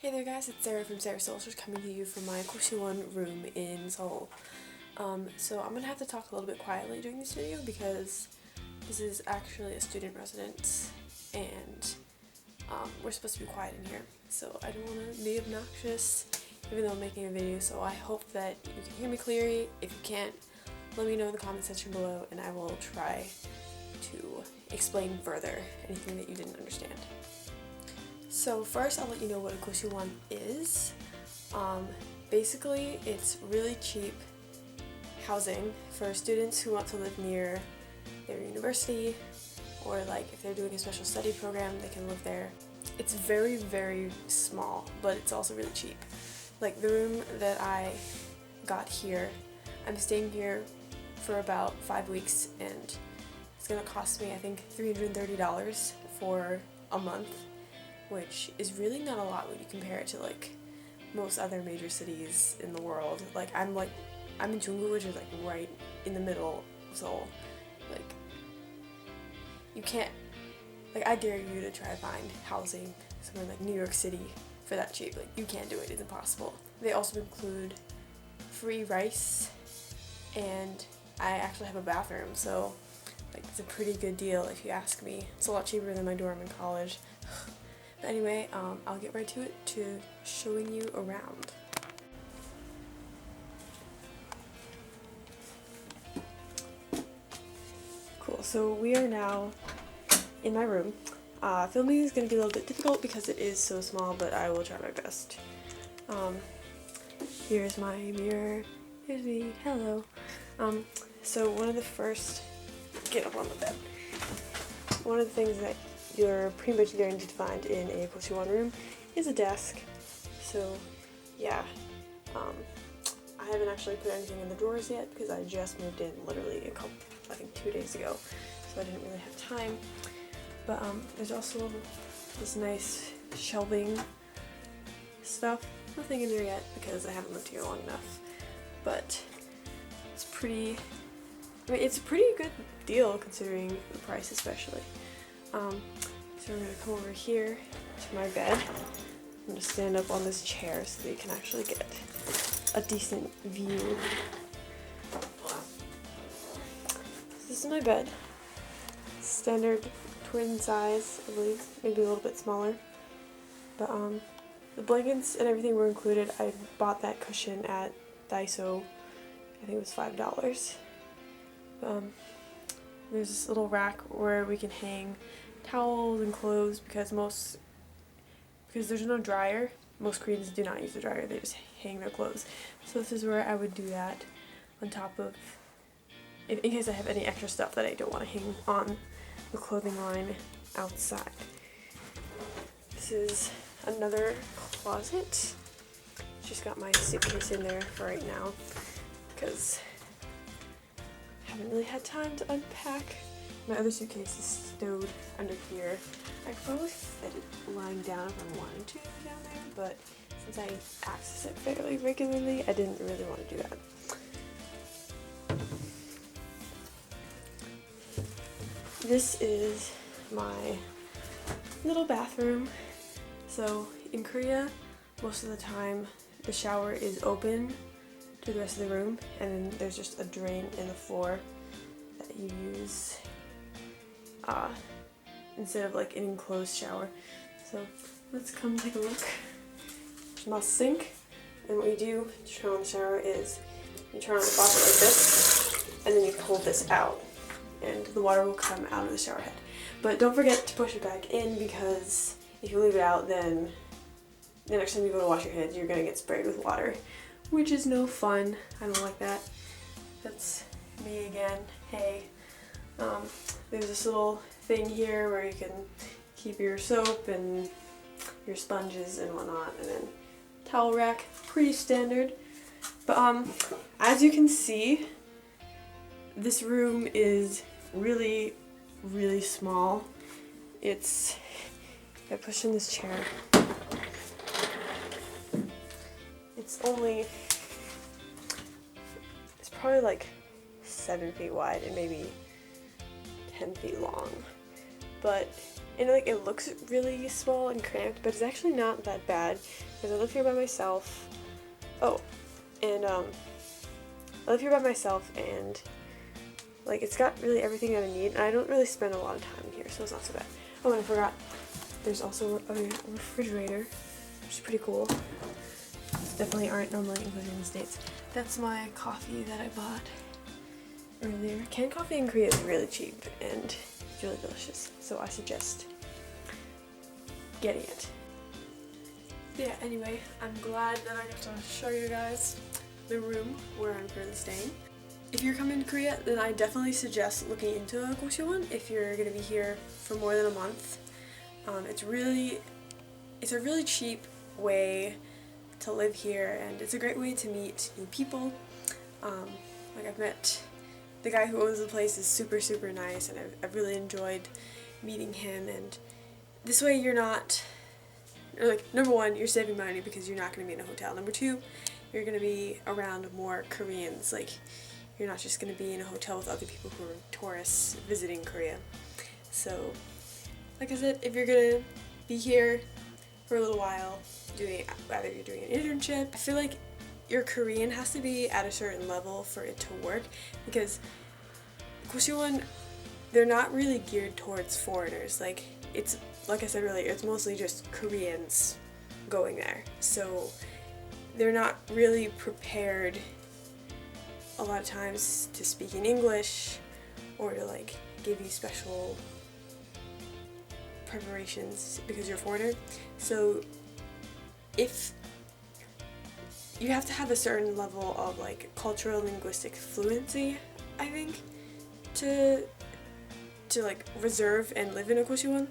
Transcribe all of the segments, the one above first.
Hey there guys, it's Sarah from Sarah's Socials coming to you from my Goshiwon room in Seoul. So I'm gonna have to talk a little bit quietly during this video because this is actually a student residence and we're supposed to be quiet in here. So I don't want to be obnoxious even though I'm making a video, so I hope that you can hear me clearly. If you can't, let me know in the comment section below and I will try to explain further anything that you didn't understand. So first I'll let you know what a Goshiwon is. Basically it's really cheap housing for students who want to live near their university, or like if they're doing a special study program they can live there. It's very, very small, but it's also really cheap. Like the room that I got here, I'm staying here for about 5 weeks and it's gonna cost me I think $330 for a month, which is really not a lot when you compare it to like most other major cities in the world. Like I'm in Junggu, which is like right in the middle of Seoul. Like you can't, like I dare you to try to find housing somewhere like New York City for that cheap. Like you can't do it, it's impossible. They also include free rice and I actually have a bathroom, so like it's a pretty good deal if you ask me. It's a lot cheaper than my dorm in college. But anyway, I'll get right to it, to showing you around. Cool, so we are now in my room. Filming is going to be a little bit difficult because it is so small, but I will try my best. Here's my mirror. Here's me. Hello. So one of the first, get up on the bed. One of the things that you're pretty much guaranteed to find in a Goshiwon room is a desk. So yeah, I haven't actually put anything in the drawers yet because I just moved in literally I think 2 days ago, so I didn't really have time. But there's also this nice shelving stuff. Nothing in there yet because I haven't lived here long enough, but it's pretty, I mean it's a pretty good deal considering the price especially. So we're going to come over here to my bed. I'm going to stand up on this chair so that you can actually get a decent view. This is my bed. Standard twin size, I believe, maybe a little bit smaller. But the blankets and everything were included. I bought that cushion at Daiso. I think it was $5. There's this little rack where we can hang towels and clothes because there's no dryer. Most Koreans do not use the dryer, they just hang their clothes. So this is where I would do that on top of, in case I have any extra stuff that I don't want to hang on the clothing line outside. This is another closet. Just got my suitcase in there for right now because I haven't really had time to unpack. My other suitcase is stowed under here. I could probably fit it lying down if I wanted to down there, but since I access it fairly regularly, I didn't really want to do that. This is my little bathroom. So in Korea, most of the time the shower is open to the rest of the room, and then there's just a drain in the floor that you use instead of like an enclosed shower. So let's come take a look. There's my sink, and what you do to turn on the shower is you turn on the faucet like this, and then you pull this out, and the water will come out of the shower head. But don't forget to push it back in, because if you leave it out, then the next time you go to wash your hands, you're gonna get sprayed with water, which is no fun. I don't like that. That's me again. Hey. There's this little thing here where you can keep your soap and your sponges and whatnot, and then towel rack, pretty standard. But as you can see, this room is really, really small. If I push in this chair, it's probably like 7 feet wide and maybe 10 feet long, but And like it looks really small and cramped, but it's actually not that bad because I live here by myself. Oh, and I live here by myself, and like it's got really everything that I need, and I don't really spend a lot of time here, so it's not so bad. Oh, and I forgot, there's also a refrigerator, which is pretty cool. Definitely aren't normally included in the States. That's my coffee that I bought earlier. Canned coffee in Korea is really cheap and it's really delicious, so I suggest getting it. Yeah, anyway, I'm glad that I got to show you guys the room where I'm currently staying. If you're coming to Korea, then I definitely suggest looking into Goshiwon if you're going to be here for more than a month. It's a really cheap way to live here, and it's a great way to meet new people. Like I've met the guy who owns the place is super nice, and I've really enjoyed meeting him. And this way you're not, like, number one, you're saving money because you're not going to be in a hotel. Number two, you're going to be around more Koreans. Like, you're not just going to be in a hotel with other people who are tourists visiting Korea. So, like I said, if you're going to be here for a little while, whether you're doing an internship, I feel like your Korean has to be at a certain level for it to work, because Goshiwon, they're not really geared towards foreigners. Like I said earlier, it's mostly just Koreans going there. So they're not really prepared a lot of times to speak in English or to like give you special preparations because you're a foreigner. So if you have to have a certain level of like cultural linguistic fluency, I think, to like reserve and live in a Goshiwon.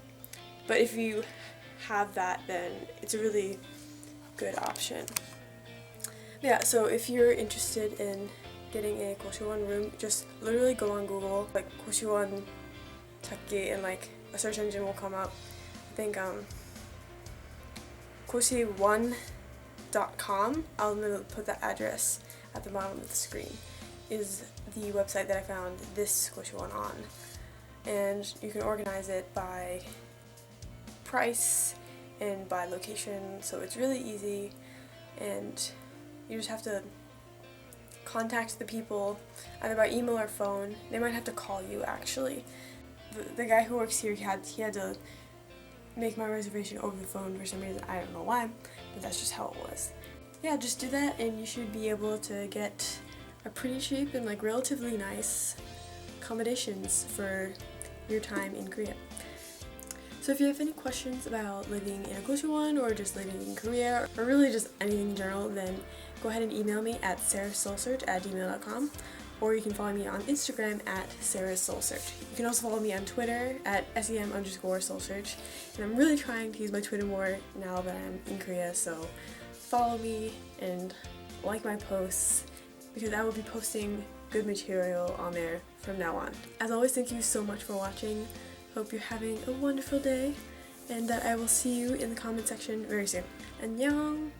But if you have that, then it's a really good option. Yeah, so if you're interested in getting a Goshiwon room, just literally go on Google, like Goshiwon 찾기, and like a search engine will come up. I think Goshiwon.com, I'll put that address at the bottom of the screen, is the website that I found this Goshiwon on. And you can organize it by price and by location, so it's really easy, and you just have to contact the people either by email or phone. They might have to call you, actually. The guy who works here, he had to make my reservation over the phone for some reason. I don't know why, but that's just how it was. Yeah, just do that and you should be able to get a pretty cheap and like relatively nice accommodations for your time in Korea. So if you have any questions about living in a Goshiwon or just living in Korea, or really just anything in general, then go ahead and email me at sarahsoulsearch@gmail.com, or you can follow me on Instagram at sarahsoulsearch. You can also follow me on Twitter at sem_soulsearch, and I'm really trying to use my Twitter more now that I'm in Korea, so follow me and like my posts, because I will be posting good material on there from now on. As always, thank you so much for watching. Hope you're having a wonderful day, and that I will see you in the comment section very soon. Annyeong!